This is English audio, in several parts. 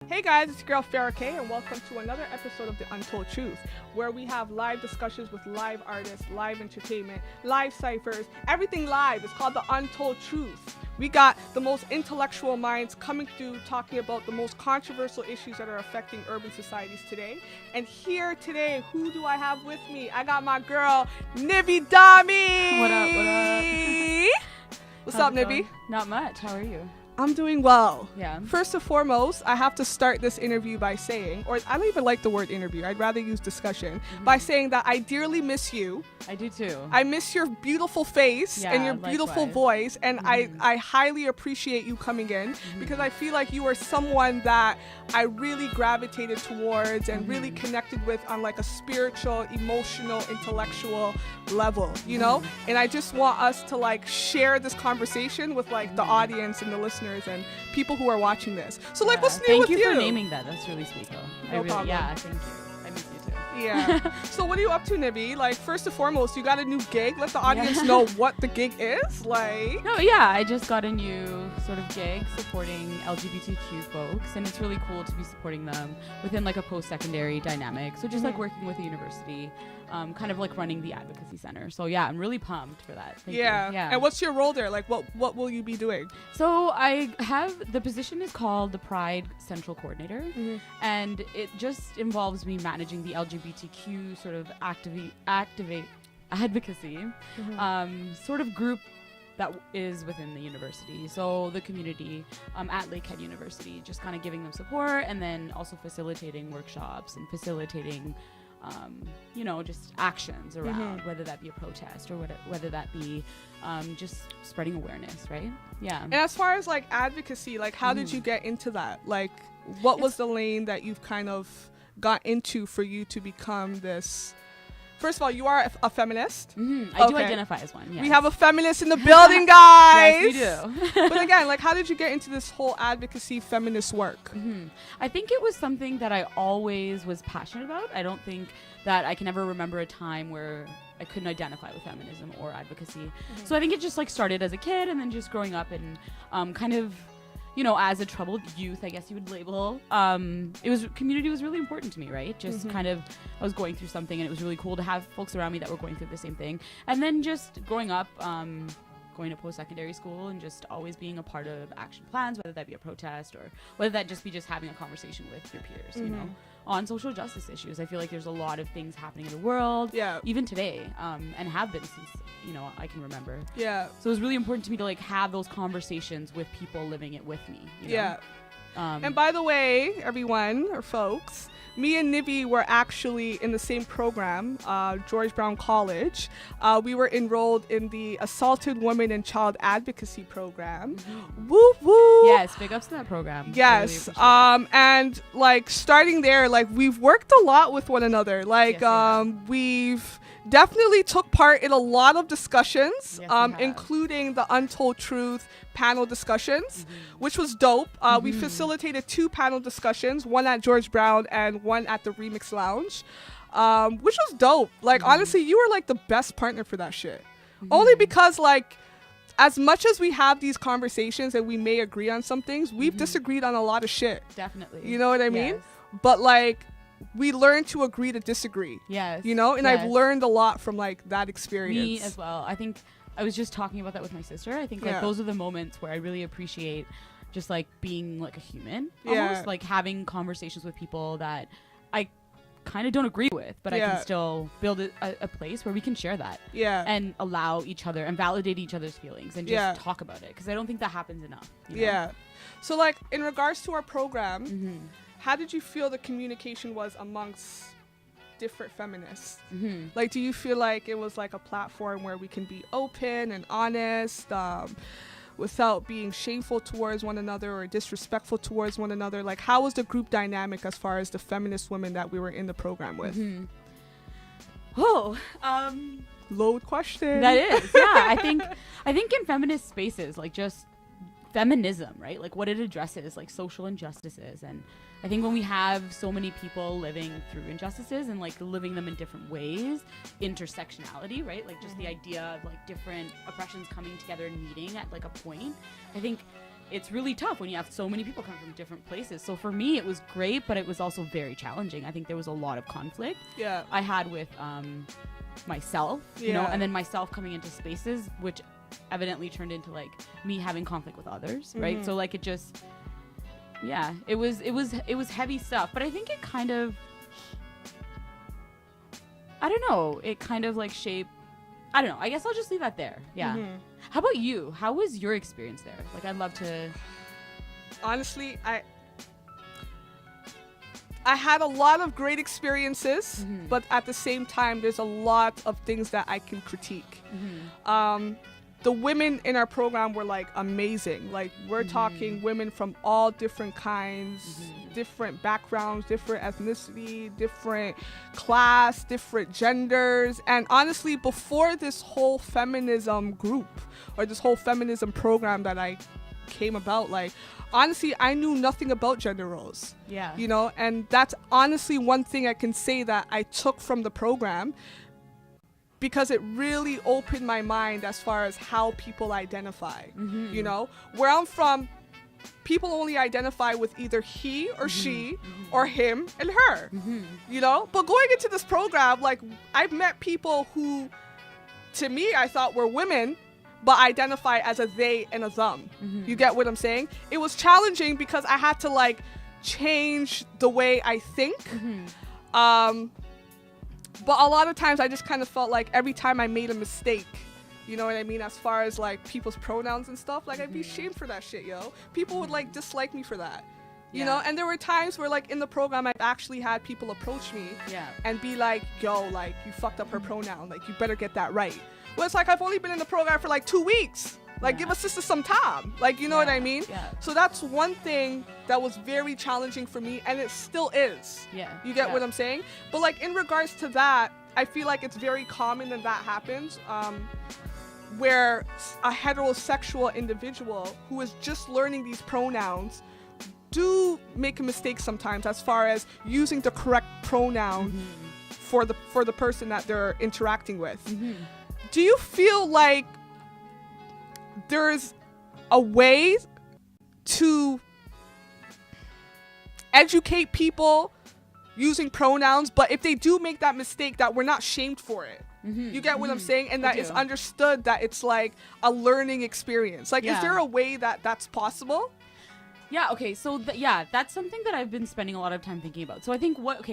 Hey guys, it's your girl Farrah K, and welcome to another episode of the Untold Truth, where we have live discussions with live artists, live entertainment, live ciphers, everything live. It's called the Untold Truth. We got the most intellectual minds coming through talking about the most controversial issues that are affecting urban societies today. And here today, who do I have with me? I got my girl, Nivie Dhami. What up, what up? What's How's up, it Nivie? going? Not much. How are you? I'm doing well. Yeah. First and foremost, I have to start this interview by saying, or I don't even like the word interview, I'd rather use discussion, by saying that I dearly miss you. I do too. I miss your beautiful face and your beautiful voice, and I highly appreciate you coming in because I feel like you are someone that I really gravitated towards and really connected with on like a spiritual, emotional, intellectual level, you know? And I just want us to like share this conversation with like the audience and the listeners and people who are watching this. So like, what's new with you? Thank you for naming that. That's really sweet though. No problem. Yeah, thank you. I miss you too. Yeah. So what are you up to, Nivie? Like, first and foremost, you got a new gig. Let the audience know what the gig is. Like. No, yeah, I just got a new sort of gig supporting LGBTQ folks, and it's really cool to be supporting them within like a post-secondary dynamic. So just like working with a university, kind of like running the advocacy center. So yeah, I'm really pumped for that. Thank you. Yeah. And what's your role there? Like, what will you be doing? So I have, the position is called the Pride Central Coordinator, and it just involves me managing the LGBTQ sort of advocacy sort of group that is within the university. So the community at Lakehead University, just kind of giving them support, and then also facilitating workshops and facilitating just actions around, whether that be a protest or whether that be just spreading awareness, right? Yeah. And as far as like advocacy, like how did you get into that? Like, what was the lane that you've kind of got into for you to become this? First of all, you are a feminist. I do identify as one. Yes. We have a feminist in the building, guys. Yes, we do. But again, like, how did you get into this whole advocacy feminist work? I think it was something that I always was passionate about. I don't think that I can ever remember a time where I couldn't identify with feminism or advocacy. So I think it just like started as a kid, and then just growing up and kind of, as a troubled youth, I guess you would label, community was really important to me, right? Just kind of, I was going through something, and it was really cool to have folks around me that were going through the same thing. And then just growing up, going to post-secondary school, and just always being a part of action plans, whether that be a protest or whether that just be just having a conversation with your peers, you know, on social justice issues. I feel like there's a lot of things happening in the world, even today, and have been since, I can remember. Yeah. So it was really important to me to like have those conversations with people living it with me. Yeah. And by the way, everyone or folks, me and Nivie were actually in the same program, George Brown College. We were enrolled in the Assaulted Women and Child Advocacy Program. Woo woo! Yes, big ups to that program. Yes. And like starting there, like we've worked a lot with one another. Like we've definitely took part in a lot of discussions, including the Untold Truth panel discussions, which was dope. We facilitated 2 panel discussions, one at George Brown and one at the Remix Lounge, which was dope. Like, honestly, you were like the best partner for that shit. Only because like, as much as we have these conversations and we may agree on some things, we've disagreed on a lot of shit. Definitely. You know what I mean? But like, we learn to agree to disagree. Yes. And I've learned a lot from like that experience. Me as well. I think I was just talking about that with my sister. I think like those are the moments where I really appreciate just like being like a human, almost like having conversations with people that I kind of don't agree with, but I can still build a place where we can share that and allow each other and validate each other's feelings and just talk about it, because I don't think that happens enough. You know? So like in regards to our program, how did you feel the communication was amongst different feminists? Like, do you feel like it was like a platform where we can be open and honest without being shameful towards one another or disrespectful towards one another? Like, how was the group dynamic as far as the feminist women that we were in the program with? Load question. That is, I think in feminist spaces, like just feminism, right? Like what it addresses, like social injustices. And I think when we have so many people living through injustices and like living them in different ways, intersectionality, right? Like just the idea of like different oppressions coming together and meeting at like a point, I think it's really tough when you have so many people come from different places. So for me, it was great, but it was also very challenging. I think there was a lot of conflict I had with myself, you know, and then myself coming into spaces, which evidently turned into like me having conflict with others, right? So like it just, it was heavy stuff. But I think it kind of, I don't know, it kind of like shaped, I don't know. I guess I'll just leave that there. Yeah. How about you? How was your experience there? Like, I'd love to. Honestly, I had a lot of great experiences, but at the same time, there's a lot of things that I can critique. The women in our program were like amazing. Like, we're talking women from all different kinds, different backgrounds, different ethnicity, different class, different genders. And honestly, before this whole feminism group or this whole feminism program that I came about, like, honestly, I knew nothing about gender roles. Yeah. You know, and that's honestly one thing I can say that I took from the program, because it really opened my mind as far as how people identify. You know, where I'm from, people only identify with either he or she or him and her, you know? But going into this program, like, I've met people who, to me, I thought were women, but identify as a they and a them. You get what I'm saying? It was challenging because I had to, like, change the way I think. But a lot of times I just kind of felt like every time I made a mistake, you know what I mean, as far as like people's pronouns and stuff, like I'd be shamed for that shit, yo. People would like dislike me for that, you know? And there were times where like in the program I've actually had people approach me and be like, yo, like, you fucked up her pronoun, like you better get that right. Well, it's like, I've only been in the program for like 2 weeks. Like, give a sister some time. Like, you know what I mean? So that's one thing that was very challenging for me, and it still is. You get what I'm saying? But, like, in regards to that, I feel like it's very common that that happens, where a heterosexual individual who is just learning these pronouns do make a mistake sometimes as far as using the correct pronoun for the person that they're interacting with. Do you feel like there's a way to educate people using pronouns, but if they do make that mistake, that we're not shamed for it? You get what I'm saying? And that it's understood that it's like a learning experience. Like, is there a way that that's possible? Yeah, okay, so that's something that I've been spending a lot of time thinking about. So I think what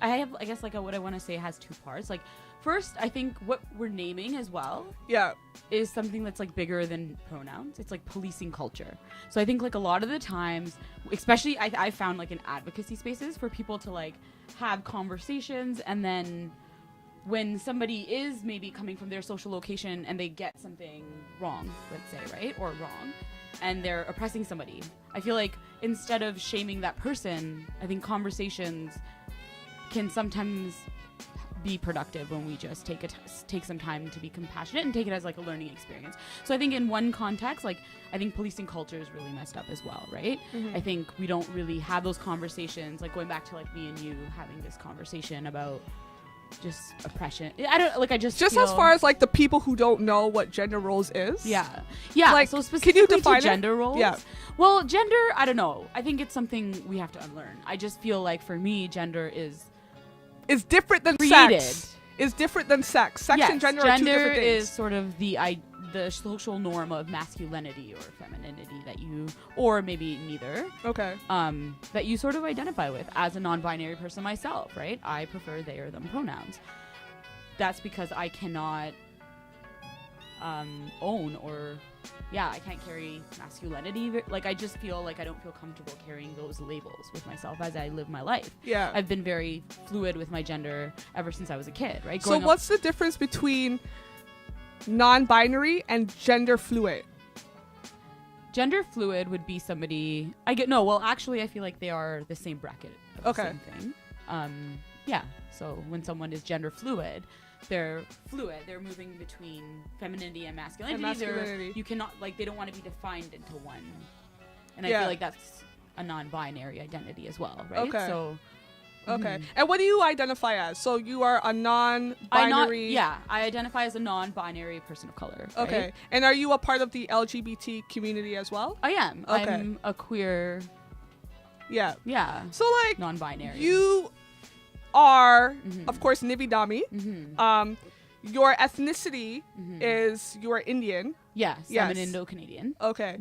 I guess like what I want to say has two parts. Like, first, I think what we're naming as well is something that's like bigger than pronouns. It's like policing culture. So I think like a lot of the times, especially I found like in advocacy spaces, for people to like have conversations, and then when somebody is maybe coming from their social location and they get something wrong, let's say, right, or wrong, and they're oppressing somebody, I feel like instead of shaming that person, I think conversations can sometimes be productive when we just take some time to be compassionate and take it as like a learning experience. So I think in one context, like, I think policing culture is really messed up as well, right? I think we don't really have those conversations, like going back to like me and you having this conversation about just oppression. I just feel, as far as like the people who don't know what gender roles is. Like, so specifically, can you define gender roles? Well, gender, I don't know. I think it's something we have to unlearn. I just feel like for me, gender is different than sex. Is different than sex. Sex and gender are two different things. Gender is sort of the social norm of masculinity or femininity that you, or maybe neither. That you sort of identify with as a non-binary person myself, right? I prefer they or them pronouns. That's because I cannot own or I can't carry masculinity. Like, I just feel like I don't feel comfortable carrying those labels with myself as I live my life. I've been very fluid with my gender ever since I was a kid, right? So what's the difference between non-binary and gender fluid? Gender fluid would be somebody actually I feel like they are the same bracket of the same thing. So when someone is gender fluid, they're fluid. They're moving between femininity and masculinity. You cannot, like, they don't want to be defined into one. And I feel like that's a non-binary identity as well, right? So Okay. And what do you identify as? So you are a non-binary... I identify as a non-binary person of color. Right? Okay. And are you a part of the LGBT community as well? I am. Okay. I'm a queer... Yeah. Yeah. So, like... non-binary. You are, of course, Nivie Dhami. Your ethnicity is you are Indian. Yes. I'm an Indo-Canadian. Okay.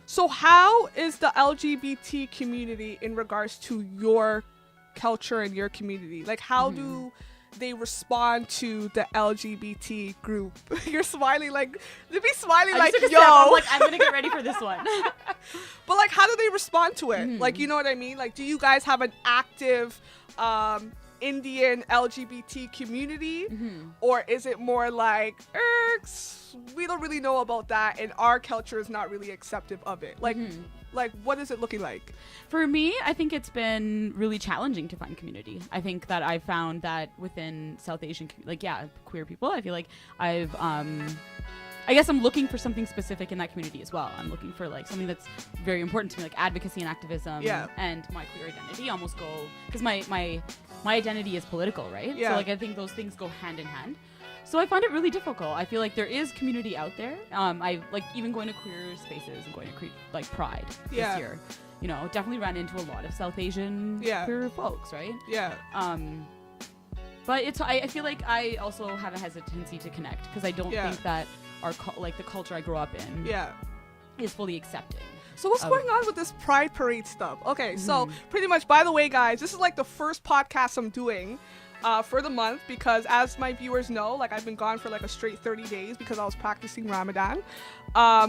So how is the LGBT community in regards to your culture and your community? Like, how do they respond to the LGBT group? You're smiling like, they be smiling like, yo. I'm like, I'm gonna get ready for this one. But like, how do they respond to it? Like, you know what I mean? Like, do you guys have an active Indian LGBT community, or is it more like, we don't really know about that and our culture is not really accepting of it? Like, like, what is it looking like? For me, I think it's been really challenging to find community. I think that I found that within South Asian, queer people, I feel like I've, I guess I'm looking for something specific in that community as well. I'm looking for like something that's very important to me, like advocacy and activism, and my queer identity almost go, because my identity is political, right? So like I think those things go hand in hand. So I find it really difficult. I feel like there is community out there. I like even going to queer spaces and going to like Pride this year. You know, definitely ran into a lot of South Asian queer folks, right? Yeah. But it's I feel like I also have a hesitancy to connect because I don't think that our like the culture I grew up in is fully accepting. So what's going on with this Pride Parade stuff? Okay, so pretty much, by the way, guys, this is like the first podcast I'm doing for the month because, as my viewers know, like I've been gone for like a straight 30 days because I was practicing Ramadan.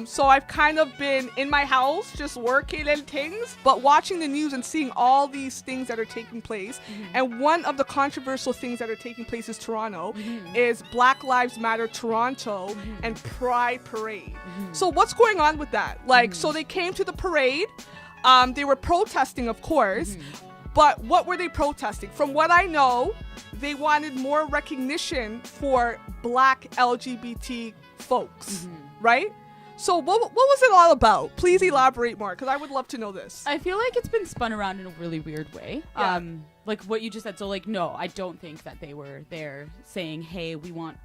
So I've kind of been in my house just working and things, but watching the news and seeing all these things that are taking place. And one of the controversial things that are taking place is Toronto is Black Lives Matter Toronto and Pride Parade. So what's going on with that? Like, so they came to the parade. They were protesting, of course. But what were they protesting? From what I know, they wanted more recognition for Black LGBT folks, right? So what was it all about? Please elaborate more, because I would love to know this. I feel like it's been spun around in a really weird way. Like what you just said. So like, no, I don't think that they were there saying, hey, we want,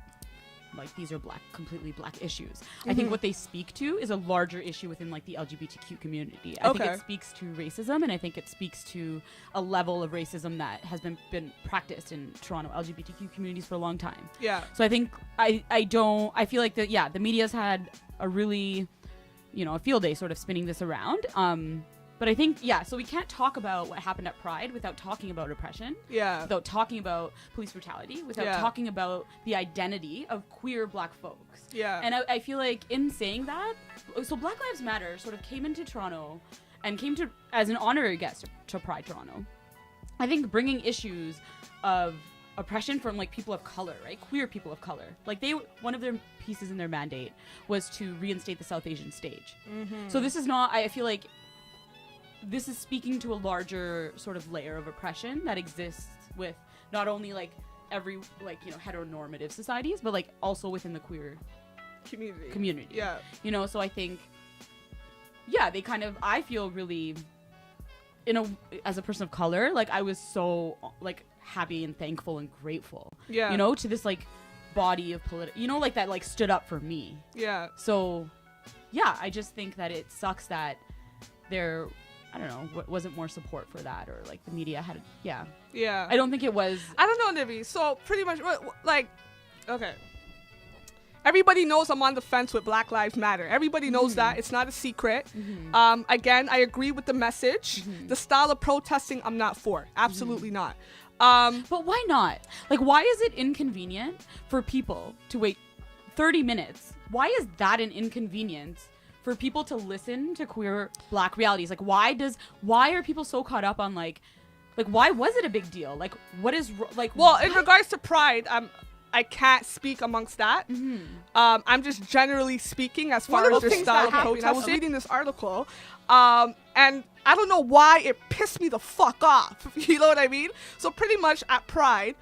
like, these are completely black issues. I think what they speak to is a larger issue within like the LGBTQ community. I think it speaks to racism, and I think it speaks to a level of racism that has been practiced in Toronto LGBTQ communities for a long time. So I think I feel like the media's had a really, a field day sort of spinning this around. But I think, so we can't talk about what happened at Pride without talking about oppression, without talking about police brutality, without talking about the identity of queer black folks. And I feel like in saying that, so Black Lives Matter sort of came into Toronto and came to as an honorary guest to Pride Toronto. I think bringing issues of oppression from like people of color, right? Queer people of color. Like one of their pieces in their mandate was to reinstate the South Asian stage. So this is not, I feel like, this is speaking to a larger sort of layer of oppression that exists with not only like every like heteronormative societies, but like also within the queer community. So I think they kind of, I feel really as a person of color, like I was so like happy and thankful and grateful to this like body of political like that like stood up for me. So I just think that it sucks that there, I don't know, wasn't more support for that, or like the media had I don't think it was. I don't know, Nivie. So pretty much like, okay, everybody knows I'm on the fence with Black Lives Matter. Everybody knows that. It's not a secret. Again, I agree with the message. The style of protesting, I'm not for. Absolutely not. But why not? Like, why is it inconvenient for people to wait 30 minutes? Why is that an inconvenience for people to listen to queer black realities? Like, why are people so caught up on like why was it a big deal? Like, what is like? Well, in regards to Pride, I can't speak amongst that. I'm just generally speaking as far as their style of protest. I was reading this article, and I don't know why it pissed me the fuck off. You know what I mean? So pretty much at Pride,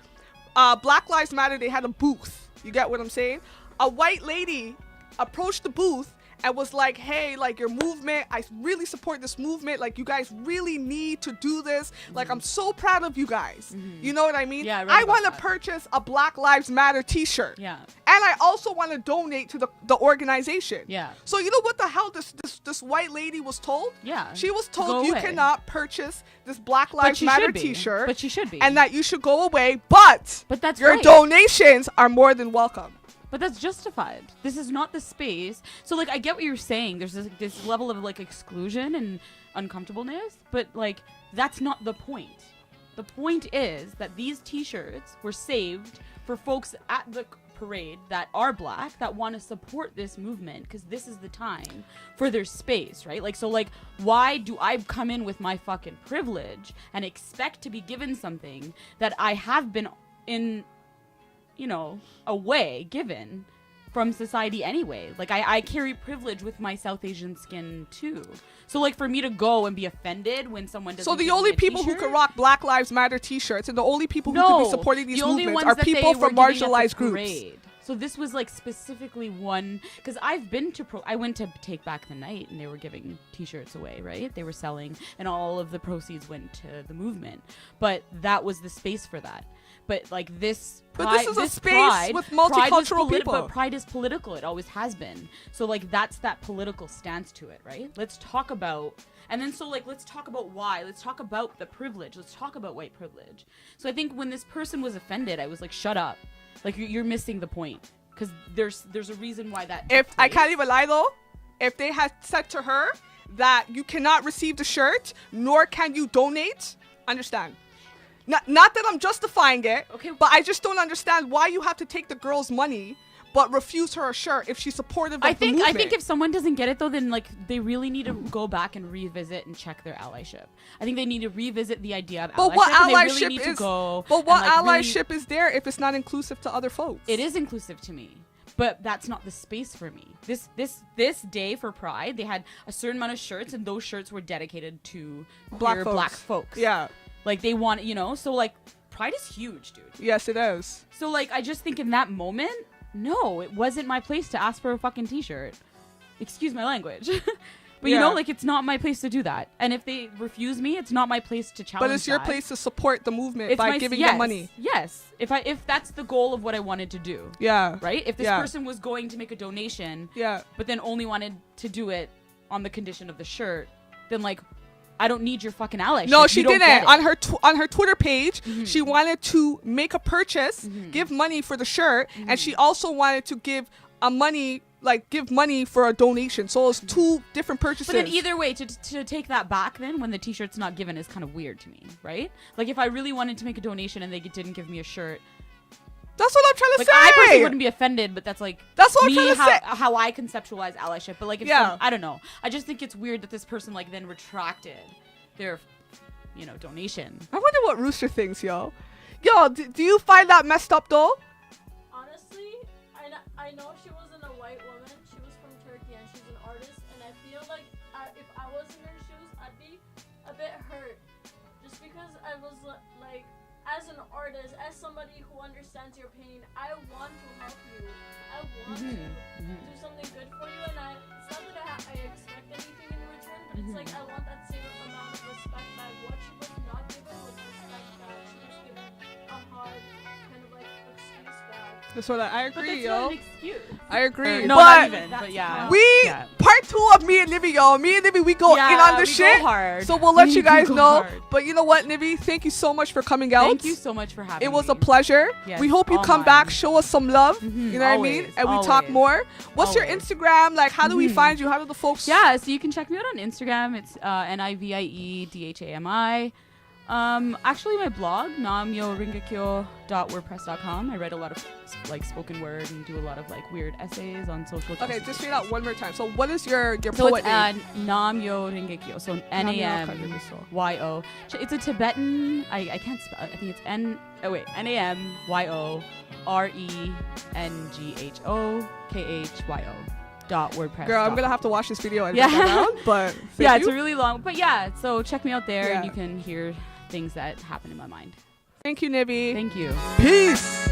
Black Lives Matter, they had a booth. You get what I'm saying? A white lady approached the booth and was like, hey, like your movement, I really support this movement. Like you guys really need to do this. Like I'm so proud of you guys. You know what I mean? Yeah, I want to purchase a Black Lives Matter t-shirt. Yeah. And I also want to donate to the organization. Yeah. So you know what the hell this white lady was told? Yeah. She was told Go you away. cannot purchase this Black Lives Matter t-shirt. But she should be. And that you should go away, but that's your right. donations are more than welcome. But that's justified. This is not the space. So like I get what you're saying. There's this level of like exclusion and uncomfortableness, but like that's not the point. The point is that these t-shirts were saved for folks at the parade that are Black, that want to support this movement, because this is the time for their space, right? Like, so like, why do I come in with my fucking privilege and expect to be given something that I have been in, you know, a way given from society anyway? Like I carry privilege with my South Asian skin too. So like for me to go and be offended when someone doesn't. So the give me only a people t-shirt, who can rock Black Lives Matter t-shirts and the only people who No, could be supporting these the only movements ones are that they people were from giving at the marginalized groups. parade. So this was like specifically one, because I've been to I went to Take Back the Night and they were giving t-shirts away, right? They were selling and all of the proceeds went to the movement. But that was the space for that. But like this But pride, this is a this space pride, with pride is multicultural people. But pride is political. It always has been. So like that's that political stance to it, right? Let's talk about, and then so like let's talk about why. Let's talk about the privilege. Let's talk about white privilege. So I think when this person was offended, I was like, shut up. Like you're missing the point, because there's a reason why that. If I can't even lie though, if they had said to her that you cannot receive the shirt nor can you donate, understand. Not that I'm justifying it, Okay. but I just don't understand why you have to take the girl's money but refuse her a shirt if she's supportive of the movement. I think if someone doesn't get it though, then like they really need to go back and revisit and check their allyship. I think they need to revisit the idea of allyship. But what and they really allyship need is? to go But what and, like, allyship is there if it's not inclusive to other folks? It is inclusive to me, but that's not the space for me. This day for Pride, they had a certain amount of shirts, and those shirts were dedicated to Black Black folks. folks. Yeah. Like they want, you know, so like Pride is huge, dude. Yes, it is. So like I just think in that moment, no, it wasn't my place to ask for a fucking t-shirt. Excuse my language. But you Yeah. know, like it's not my place to do that. And if they refuse me, it's not my place to challenge. But it's your that. place to support the movement It's by my- giving yes, them money. Yes. If that's the goal of what I wanted to do. Yeah. Right? If this Yeah. person was going to make a donation, Yeah. but then only wanted to do it on the condition of the shirt, then like I don't need your fucking allyship. No, she You don't didn't. get it. On her Twitter page, she wanted to make a purchase, give money for the shirt, and she also wanted to give money for a donation. So it's two different purchases. But then either way, to take that back then when the t-shirt's not given is kind of weird to me, right? Like if I really wanted to make a donation and they didn't give me a shirt, That's what I'm trying to like say. I personally wouldn't be offended, but that's like That's what I'm me trying to say. how I conceptualize allyship. But like if Yeah. I don't know, I just think it's weird that this person like then retracted their, you know, donation. I wonder what Rooster thinks, yo. Yo, do you find that messed up though? Honestly, I know she wasn't a white woman. She was from Turkey and she's an artist. And I feel like if I was in her shoes, I'd be a bit hurt. Just because I was like, as an artist, as somebody who understands your pain, I want to help you. I want to do something good for you. And it's not that I expect anything in return, but it's like I want that same amount of respect back. What she was not given was respect back. She was given a hard kind of like excuse back. That's what I But agree, that's not yo. an excuse. I agree. No, but not even. But yeah. we part 2 of me and Nivie, yo. Me and Nivie, we go in on the we shit. Go hard. So we'll let We you do guys go know. hard. But you know what, Nivie? Thank you so much for coming out. Thank you so much for having me. It was a pleasure. Yes, We hope you all come mine. back, show us some love. You know what I mean? always, And we talk always. more. What's your Always. Instagram? Like, how do we find you? How do the folks? Yeah, so you can check me out on Instagram. It's NIVIEDHAMI. Actually, my blog, namyoringekyo.wordpress.com. I write a lot of like spoken word and do a lot of like weird essays on social. Okay, justice just say issues. that one more time. So, what is your So poet it's name? Namyo Ringekyo. So NAMYO. It's a Tibetan. I can't spell it. I think it's NAMYORENGHOKHYO. .wordpress. Girl, I'm gonna have to watch this video and Yeah. get that down, but Yeah, thank it's you. a really long. But yeah, so check me out there and Yeah. you can hear things that happen in my mind. Thank you, Nivie. Thank you. Peace.